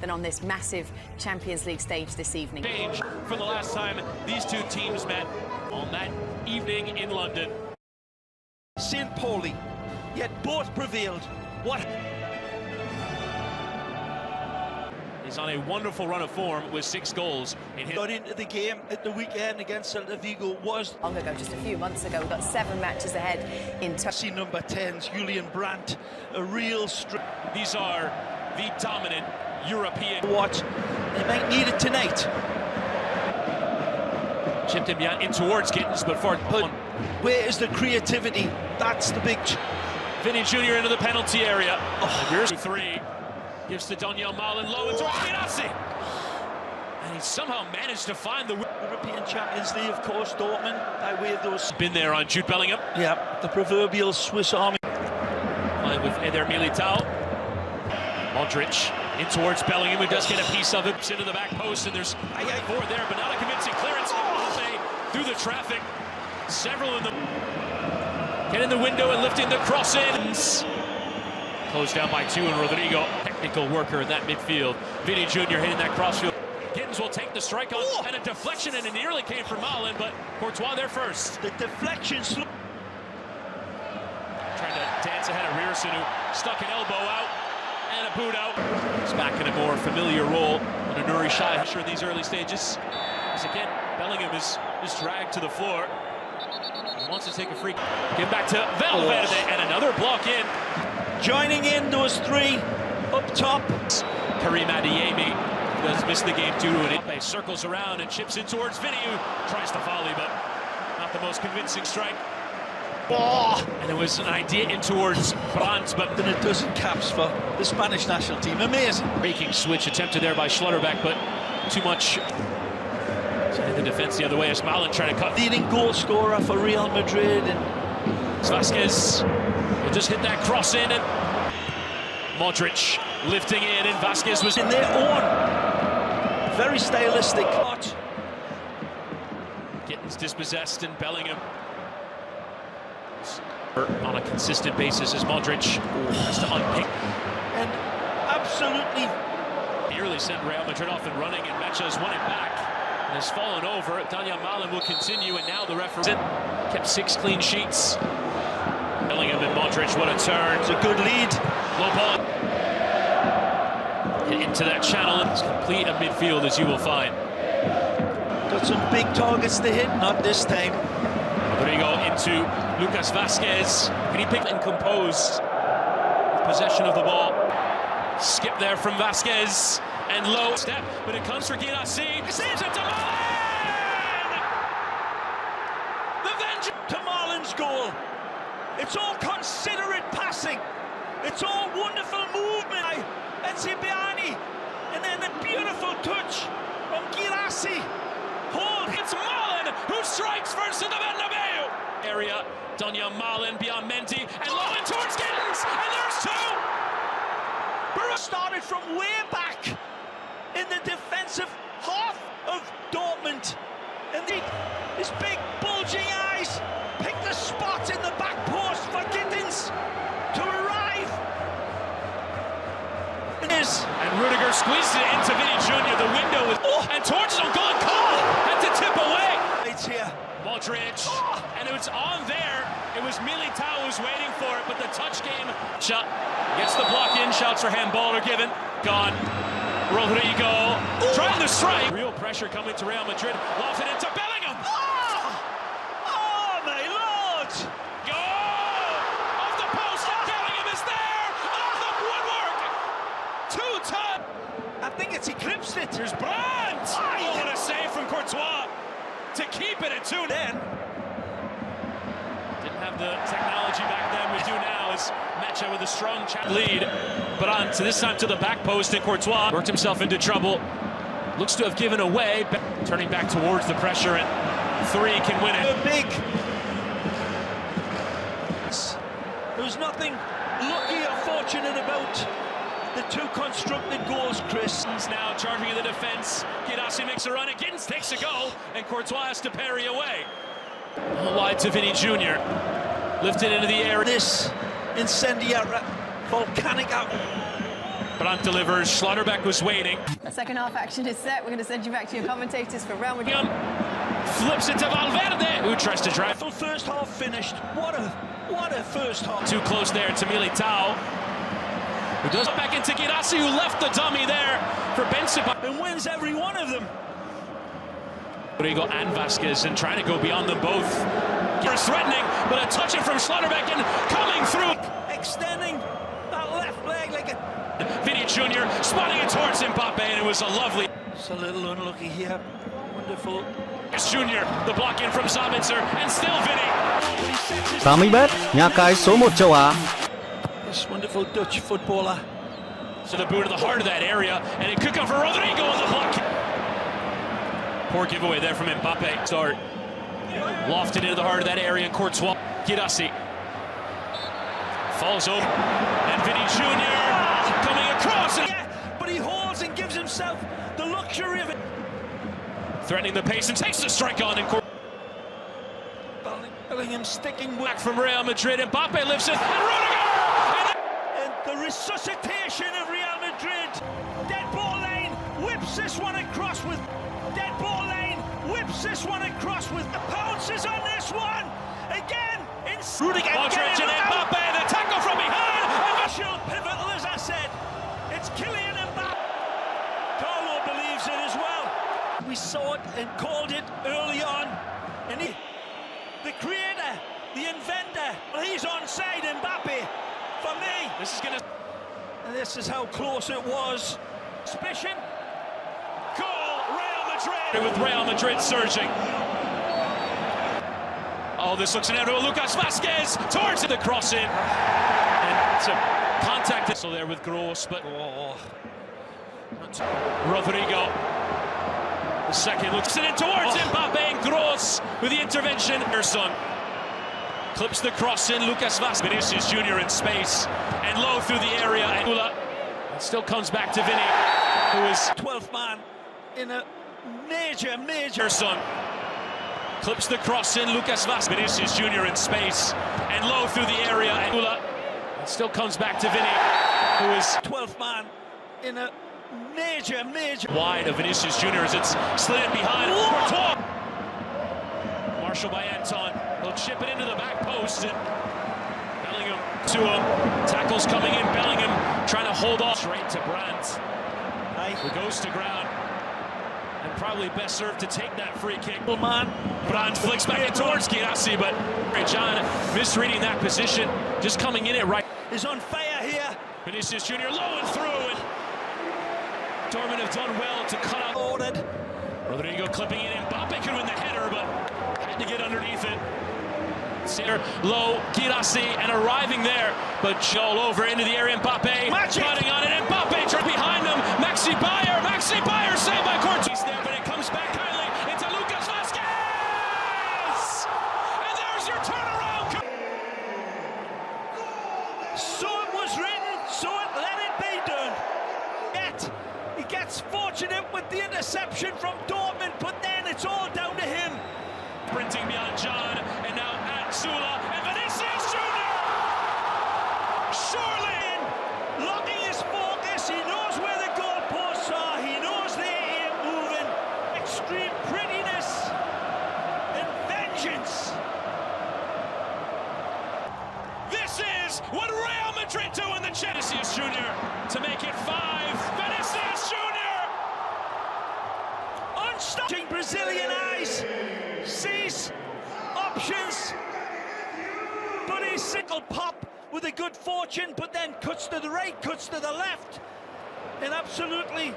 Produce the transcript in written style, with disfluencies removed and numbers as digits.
than on this massive Champions League stage this evening. Change for the last time these two teams met on that evening in London. St. Pauli, yet both prevailed. What? He's on a wonderful run of form with 6 goals in his... Got into the game at the weekend against Celta Vigo was... Long ago, just a few months ago, we've got 7 matches ahead in See number 10's Julian Brandt, a real These are the dominant European... What? They might need it tonight. Chipped him in towards Gittins, but where is the creativity? That's the big... Vinny Jr. into the penalty area. Oh, here's 3. Gives to Daniel Malin low and towards Girassi. And he somehow managed to find the European Champions League, of course, Dortmund, by way of those... Been there on Jude Bellingham. Yeah, the proverbial Swiss Army. Playing with Eder Militao. Modric in towards Bellingham, who does get a piece of it. Into the back post, and there's 4 there, but not a convincing clearance. Mbappe through the traffic. Several in the... Get in the window and lifting the cross in. Closed down by 2, and Rodrigo, technical worker in that midfield. Vinny Jr. hitting that crossfield. Gittins will take the strike on, and a deflection, and it nearly came from Malin, but Courtois there first. The deflection... Trying to dance ahead of Rierson, who stuck an elbow out, and a boot out. He's back in a more familiar role under Nuri Sahin in these early stages. As again, Bellingham is dragged to the floor. He wants to take a free. Give back to Valverde, and another block in. Joining in those 3 up top. Karim Adeyemi does miss the game due to it. Mbappe circles around and chips in towards Vinny, who tries to volley, but not the most convincing strike. Oh! And it was an idea in towards Brandt, but then it doesn't caps for the Spanish national team. Amazing. Breaking switch attempted there by Schlotterbeck, but too much. Sending the defense the other way as Malin trying to cut. Leading goal scorer for Real Madrid. And Vasquez will just hit that cross in, and Modric lifting in, and Vasquez was in their own very stylistic. Gittins dispossessed, and Bellingham on a consistent basis as Modric has to unpick. And absolutely nearly sent Real Madrid off and running, and Mecha has won it back and has fallen over. Daniel Malin will continue, and now the referee kept 6 clean sheets. Bellingham and Modric, what a turn. It's a good lead. Low ball. Hit into that channel, and it's complete a midfield, as you will find. Got some big targets to hit, not this time. Rodrigo into Lucas Vasquez. Can he pick and compose possession of the ball? Skip there from Vasquez, and low step, but it comes for Girassi. Saves it to Malin! The vengeance to Malin's goal. It's all considerate passing. It's all wonderful movement by Encibiani. And then the beautiful touch from Girassi. Hold. It's Malin who strikes first in the Bernabeu area. Daniel Malin beyond Mendy, and low in towards Gittins, and there's 2. Started from way back in the defensive half of Dortmund. And his big bulging eyes picked the spot in the back post for Gittins to arrive. And Rudiger squeezes it into Vinny Jr. The window is and towards him, goal call, had to tip away. It's here. Modric, and it was on there. It was Militao who was waiting for it, but the touch game shot gets the block in. Shouts for handball are given. Gone. Rodrigo trying to strike. Real pressure coming to Real Madrid. Lofted into Bellingham. Oh my lord! Goal! Off the post, and Bellingham is there. Off the woodwork. 2-ton. I think it's eclipsed it. Here's Brandt. Oh, what a save from Courtois to keep it at 2 then. Didn't have the technology back then. We do now as Mecha with a strong lead. But on to this time to the back post, and Courtois worked himself into trouble. Looks to have given away. Turning back towards the pressure, and 3 can win it. Big. There's nothing lucky or fortunate about the 2 constructed goals, Chris. Now charging in the defense. Girassi makes a run. Gittins takes a goal, and Courtois has to parry away. Wide to Vinny Jr. Lifted into the air. This incendiary volcanic out. Brandt delivers. Schlotterbeck was waiting. The second half action is set. We're going to send you back to your commentators for Real Madrid. Flips it to Valverde, who tries to drive. First half finished. What a first half. Too close there to Militao, who does back into Girassi, who left the dummy there for Benzema. And wins every one of them. Rodrigo and Vasquez, and trying to go beyond them both. Is threatening, but a touch in from Schlotterbeck and coming through. Extending that left leg like a... Vinny Jr. spotting it towards Mbappe, and it was a lovely... It's a little unlucky here. Wonderful. Jr. The block in from Sabitzer, and still Vinny. Tám mươi bet, nhà cái số 1 châu Á. This wonderful Dutch footballer. So the boot to the heart of that area, and it could come for Rodrigo on the block. Poor giveaway there from Mbappe. Start. Lofted into the heart of that area, and Courtois. Girassi falls over, and Vinny Jr. coming across. Yeah, but he holds and gives himself the luxury of it. Threatening the pace and takes the strike on. And Bellingham sticking back from Real Madrid. Mbappe lifts it, and Rudiger! And the resuscitation of Real Madrid. Dead ball lane, whips this one across with... Dead ball lane, whips this one across with... The pounces on this one! Again, in... Rudiger, Modric and Mbappe, the tackle from behind! Initial pivotal, as I said. It's Kylian Mbappe. Carlo believes it as well. We saw it and called it early on. And the creator, the inventor, well, he's onside, Mbappe. For me, This is gonna... and this is how close it was. Suspicion. Goal, Real Madrid! With Real Madrid surging. Oh, this looks inevitable. Lucas Vasquez towards the cross in. And it's a contact. So there with Gross, but... Rodrigo. The second looks it in towards Mbappe, and Gross with the intervention. Erson clips the cross in. Lucas Vasquez. Vinicius Jr. in space and low through the area. And it still comes back to Vinny, who is 12th man in a major... Erson clips the cross in. Lucas Vasquez. Vinicius Jr. in space and low through the area. And it still comes back to Vinny, who is 12th man in a major... wide of Vinicius Jr. as it's slid in behind. Courtois. Marshall by Anton. He'll chip it into the back post, and Bellingham to him. Tackles coming in. Bellingham trying to hold off. Straight to Brandt. Who goes to ground. And probably best served to take that free kick. Man. Brandt flicks back towards Girassi, but John misreading that position. Just coming in it right. Is on fire here. Vinicius Jr. low and through, and Dortmund have done well to cut out. Ordered. Rodrigo clipping it in. Mbappe could win the header, but had to get underneath it. Center low, Girassi, and arriving there, but Joel over into the area. Mbappe cutting on it, and Mbappe behind them. Maxi Bayer saved by Courtois there, but it comes back kindly into Lucas Vasquez, and there's your turnaround. So it was written, so it let it be done. Yet he gets fortunate with the interception from Dortmund, but then it's all down to him. Sprinting beyond John, and now at Sula, and Vinicius Jr. Surely locking his focus. He knows where the goalposts are. He knows they're here moving. Extreme prettiness and vengeance. This is what Real Madrid do in the Vinicius Jr. to make it 5. Vinicius Jr. Unstopping Brazilian eyes. Sees options, but he's sickle pop with a good fortune, but then cuts to the right, cuts to the left, and absolutely